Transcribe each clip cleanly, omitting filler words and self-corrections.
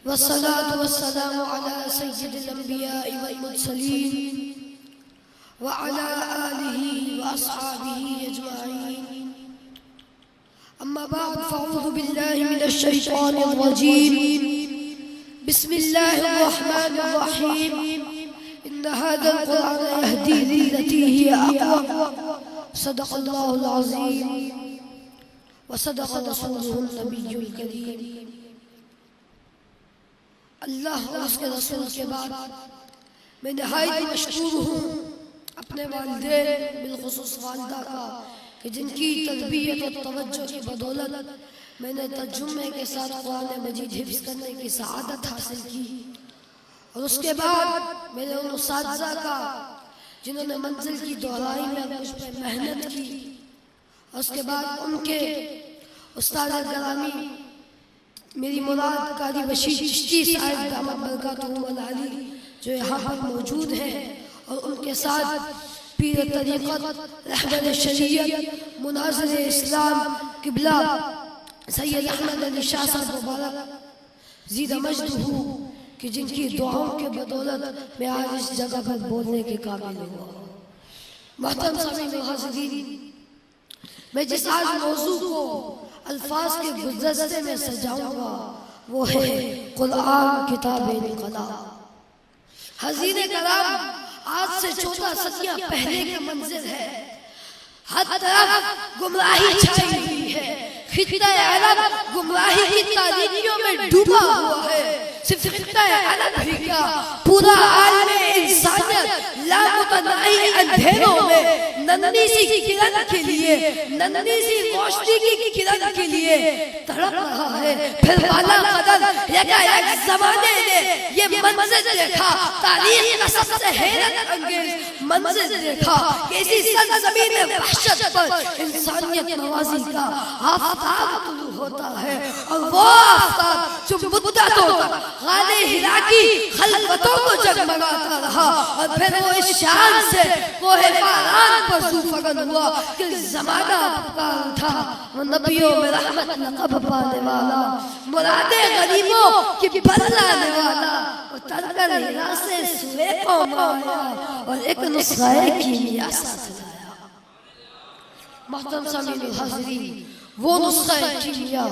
والصلاة والسلام على سيد الأنبياء والمرسلين وعلى آله وأصحابه أجمعين. أما بعد، فأعوذ بالله من الشيطان الرجيم. بسم الله الرحمن الرحيم. إن هذا القرآن يهدي للتي هي أقوم. صدق الله العظيم وصدق رسوله النبي الكريم. اللہ اور اس کے رسول کے بعد میں نہایت مشکور ہوں اپنے والدین بالخصوص والدہ کا کہ جن کی تربیت اور توجہ کی بدولت میں نے ترجمے کے ساتھ قرآن مجید حفظ کرنے کی سعادت حاصل کی، اور اس کے بعد میں نے ان اساتذہ کا جنہوں نے منزل کی دہرائی میں مجھ پہ محنت کی، اور اس کے بعد ان کے استاد گرامی میری مراد قاری بشیر چشتی صاحب دامت برکاتہم العالی جو یہاں پر موجود ہیں، اور ان کے ساتھ پیر طریقت رہبر شریعت مناظر اسلام قبلہ سید احمد علی شاہ صاحب مبارک زیدہ مجد ہوں کہ جن کی دعاؤں کے بدولت میں آج اس جگہ پر بولنے کے قابل ہوا. محترم سامعین و حاضرین، میں جس آج موضوع کو الفاظ کے گلدستے میں سجاؤں گا وہ ہے قرآن کتاب انقلاب. حضرین کرام، آج سے 14 صدیاں پہلے کا منظر ہے. ہر طرف گمراہی چھائی ہوئی ہے، خطہ عرب گمراہی کی تاریکیوں میں ڈوبا ہوا ہے. صرف خطہ عرب ہی کیا، پورا عالم انسانیت لامتناہی اندھیروں میں ننھی سی کرن کے لیے، ننھی سی روشنی کی کرن کے لیے تڑپ رہا ہے. پھر والا قدر یک زمانے نے یہ منظر دیکھا، تاریخ کا سب سے حیرت انگیز منظر دیکھا کہ اسی سرزمین وحشت پر انسانیت نوازی کا آفتاب طلوع ہوتا ہے، اور وہ آفتاب جو مدتوں تک غار ہرا کی خلوتوں کو جگمگاتا رہا، اور پھر وہ اس شان سے کوہ پاران پر ذوفقن ہوا کہ زمانہ پکار اٹھا. وہ نبیوں میں رحمت لقب پانے والا، مراد غریبوں کی بدلانے والا، وہ تر کر ہرا سے سوے قوم آیا اور ایک نسخہ کیمیا ساتھ لایا. محترم سامعین و حاضرین، وہ نسخہ کیمیا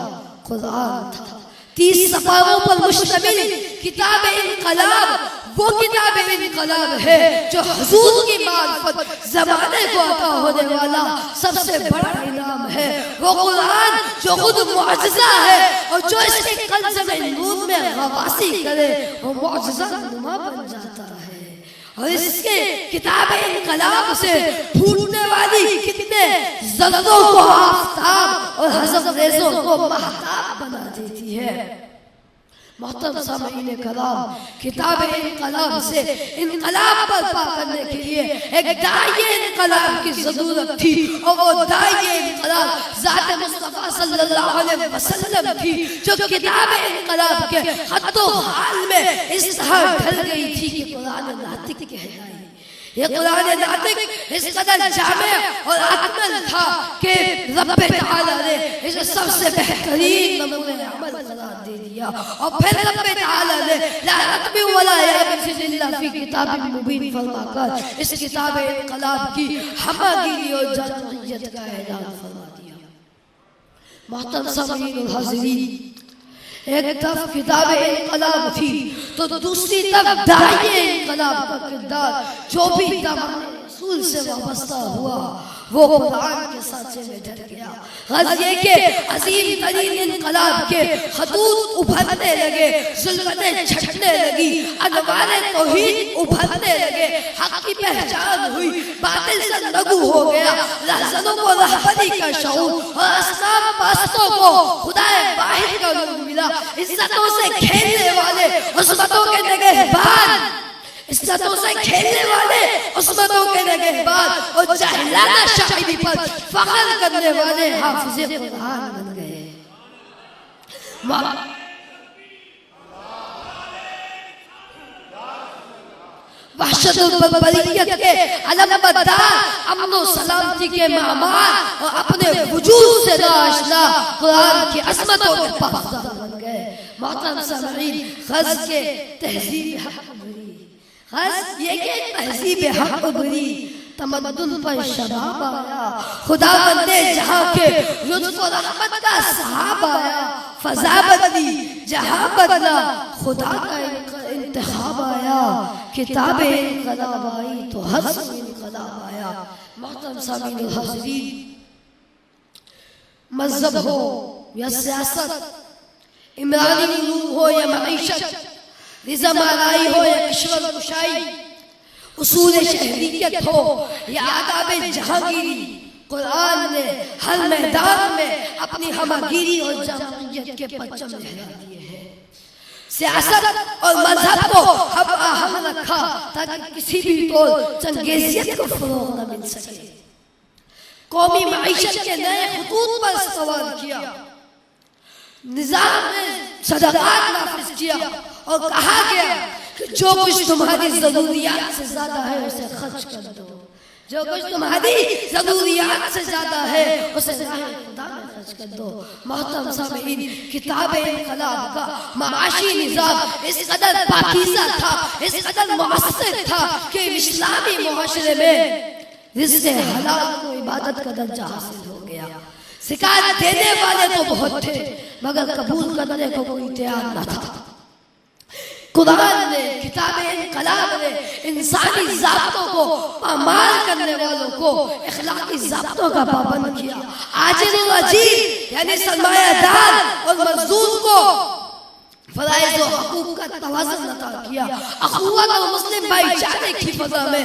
قرآن تھا. 30 صفحوں پر مشتمل کتاب انقلاب وہ کتاب انقلاب ہے جو حضور کی معرفت زمانے کو عطا ہونے والا سب سے بڑا انعام ہے. وہ قرآن جو خود معجزہ ہے، اور جو اس کے قلزم نور میں غواصی کرے وہ معجزہ نما بن جاتا ہے. اور اس کے کتاب انقلاب سے پھوٹنے والی کتنے زلزلوں کو آفتاب اور حذف ریزوں کو مہتاب بنا دیتی ہے. محترم سامعین کرام، کتاب انقلاب سے انقلاب برپا کرنے کے لیے ایک داعی انقلاب کی ضرورت تھی، اور وہ داعی انقلاب ذات مصطفیٰ صلی اللہ علیہ وسلم تھی جو کتاب انقلاب کے خط و خال میں اس طرح ڈھل گئی تھی کہ قرآن ناطق کہلائی. یہ قرآن ناطق اس قدر جامع اور اکمل تھا کہ رب تعالیٰ نے اسے سب سے بہترین نمونہ عمل قرار دے دیا، اور پھر رب تعالیٰ نے لا رقم ولا یابس الا فی کتاب مبین فرما کر اس کتاب انقلاب کی ہمگیری اور جامعیت کا اعلان فرما دیا. محترم سامعین و حاضرین، ایک طرف کتاب انقلاب تھی تو دوسری طرف داعی انقلاب کا کردار جو بھی دامن رسول سے وابستہ ہوا وہ قرآن کے ساتھے میں ڈر گیا. غرض یہ کہ عظیم ترین انقلاب کے خطوط ابھرنے لگے، ظلمتیں چھٹنے لگی، انوار توحید ابھرنے لگے، حق کی پہچان ہوئی، باطل سے لگو ہو گیا، رہزنوں کو رہبری کا شعور اور اصنام پرستوں کو خدا واحد کا نور ملا. عزتوں سے کھیلنے والے عصمتوں کے نگہبان، عزتوں سے کھیلنے والے عصمتوں کے نگہبان اور جاہلانہ شاعری پر فخر کرنے والے حافظ قرآن بن گئے. وحشت البریت کے علمبردار، امن و سلامتی کے معمار اور اپنے وجود سے ناشنا قرآن کی عظمتوں کے پاسدار بن گئے۔ محترم سامعین، غز کے تہذیب حق بری، غز یہ کہ تہذیب حق بری، تمدن پر شباب آیا، خدا بندے جہاں کے لطف و رحمت کا صحاب آیا، فضا بدلی جہاں بدلا، خدا کا انتخاب آیا، کتاب انقلاب آئی تو حسن انقلاب آیا۔ محترم سامعین و حاضرین، مذہب ہو یا سیاست، عمرانی علوم ہو یا معیشت، نظام آرائی ہو یا کشور کشائی، اصول شہریت ہو یا آداب جہانگیری، قرآن نے ہر میدان میں اپنی ہماگیری اور جمعیت کے پرچم لہرا دیے ہیں۔ سیاست اور مذہب کو ہم آہنگ رکھا تاکہ کسی بھی طور چنگیزیت کو فروغ نہ مل سکے۔ قومی معیشت کے نئے خطوط پر استوار کیا، نظام نے صدقات نافذ کیا اور کہا گیا کہ جو کچھ تمہاری ضروریات سے زیادہ ہے اسے خرچ کر دو، جو کچھ تمہاری ضروریات سے زیادہ ہے اسے راہ خدا میں خرچ کر دو۔ محترم سامعین، کتاب انقلاب کا معاشی نظام اس قدر پاکیزہ تھا، اس قدر مؤثر تھا کہ اسلامی معاشرے میں رزق حلال کو عبادت کا درجہ حاصل ہو گیا۔ زکات دینے والے تو بہت تھے مگر قبول کرنے کو کوئی تیار نہ تھا۔ قرآن نے، کتاب انقلاب نے انسانی ضابطوں کو پامال کرنے والوں کو اخلاقی ضابطوں کا پابند کیا۔ عاجز و عجیز یعنی سرمایہ دار اور مزدور کو فرائض و حقوق کا توازن عطا کیا۔ اخوت اور مسلم بھائی چارے کی فضا میں